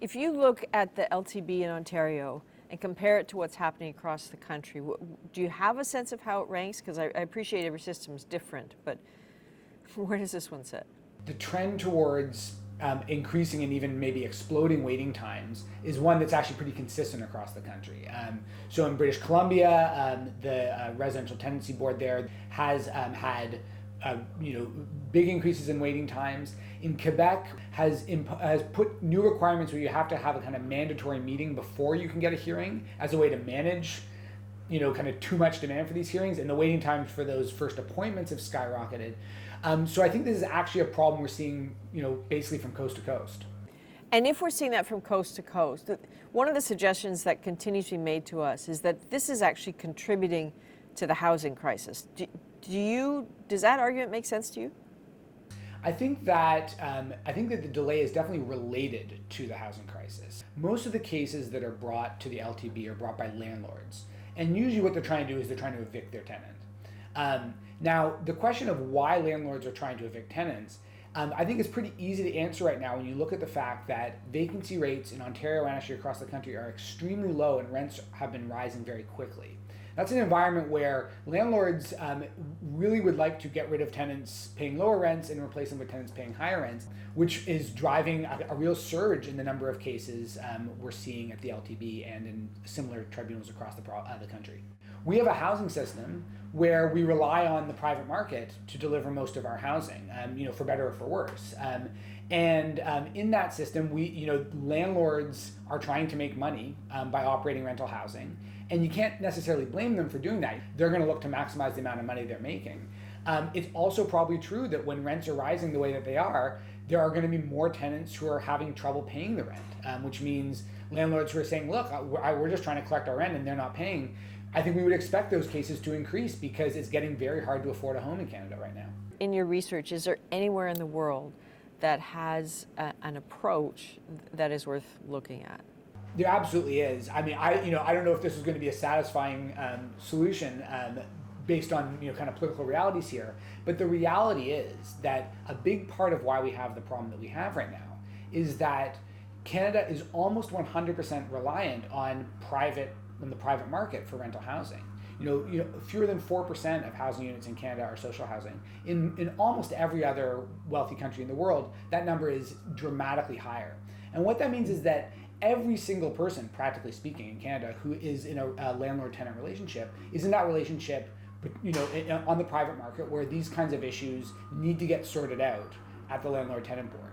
If you look at the LTB in Ontario and compare it to what's happening across the country, do you have a sense of how it ranks? Because I appreciate every system is different, but where does this one sit? The trend towards increasing and even maybe exploding waiting times is one that's actually pretty consistent across the country. So in British Columbia, the Residential Tenancy Board there has had big increases in waiting times. In Quebec has put new requirements where you have to have a kind of mandatory meeting before you can get a hearing as a way to manage kind of too much demand for these hearings, and the waiting times for those first appointments have skyrocketed. So I think this is actually a problem we're seeing, basically from coast to coast. And if we're seeing that from coast to coast, one of the suggestions that continues to be made to us is that this is actually contributing to the housing crisis. Does that argument make sense to you? I think that the delay is definitely related to the housing crisis. Most of the cases that are brought to the LTB are brought by landlords, and usually what they're trying to do is they're trying to evict their tenant. Now, the question of why landlords are trying to evict tenants, I think is pretty easy to answer right now when you look at the fact that vacancy rates in Ontario and actually across the country are extremely low, and rents have been rising very quickly. That's an environment where landlords really would like to get rid of tenants paying lower rents and replace them with tenants paying higher rents, which is driving a real surge in the number of cases we're seeing at the LTB and in similar tribunals across the country. We have a housing system where we rely on the private market to deliver most of our housing, for better or for worse. And in that system, landlords are trying to make money by operating rental housing. And you can't necessarily blame them for doing that. They're going to look to maximize the amount of money they're making. It's also probably true that when rents are rising the way that they are, there are going to be more tenants who are having trouble paying the rent, which means landlords who are saying, look, we're just trying to collect our rent and they're not paying. I think we would expect those cases to increase because it's getting very hard to afford a home in Canada right now. In your research, is there anywhere in the world that has an approach that is worth looking at? There absolutely is. I mean, I don't know if this is going to be a satisfying solution based on kind of political realities here, but the reality is that a big part of why we have the problem that we have right now is that Canada is almost 100% reliant on the private market for rental housing. Fewer than 4% of housing units in Canada are social housing. In almost every other wealthy country in the world, that number is dramatically higher. And what that means is that every single person, practically speaking, in Canada who is in a landlord-tenant relationship is in that relationship, on the private market where these kinds of issues need to get sorted out at the Landlord-Tenant Board.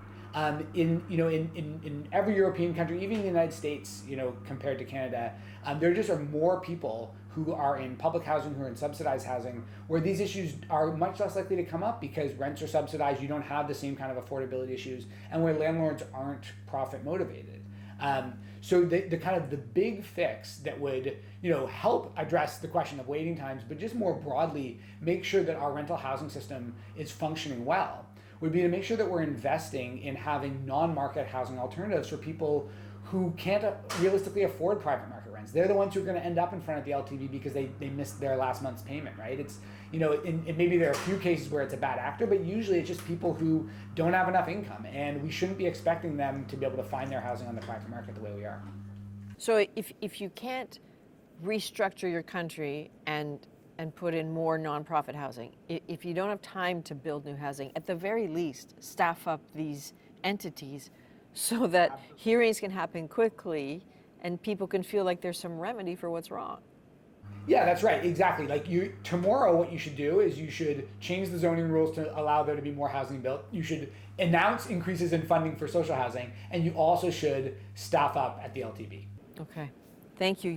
In every European country, even in the United States, compared to Canada, there just are more people who are in public housing, who are in subsidized housing, where these issues are much less likely to come up because rents are subsidized, you don't have the same kind of affordability issues, and where landlords aren't profit motivated. So the kind of the big fix that would help address the question of waiting times, but just more broadly make sure that our rental housing system is functioning well, would be to make sure that we're investing in having non-market housing alternatives for people who can't realistically afford private market rents. They're the ones who are going to end up in front of the LTV because they missed their last month's payment, right? It's maybe there are a few cases where it's a bad actor, but usually it's just people who don't have enough income, and we shouldn't be expecting them to be able to find their housing on the private market the way we are. So if you can't restructure your country and put in more nonprofit housing, if you don't have time to build new housing, at the very least, staff up these entities so that hearings can happen quickly and people can feel like there's some remedy for what's wrong. Yeah, that's right. Exactly. Tomorrow, what you should do is you should change the zoning rules to allow there to be more housing built. You should announce increases in funding for social housing, and you also should staff up at the LTB. Okay. Thank you.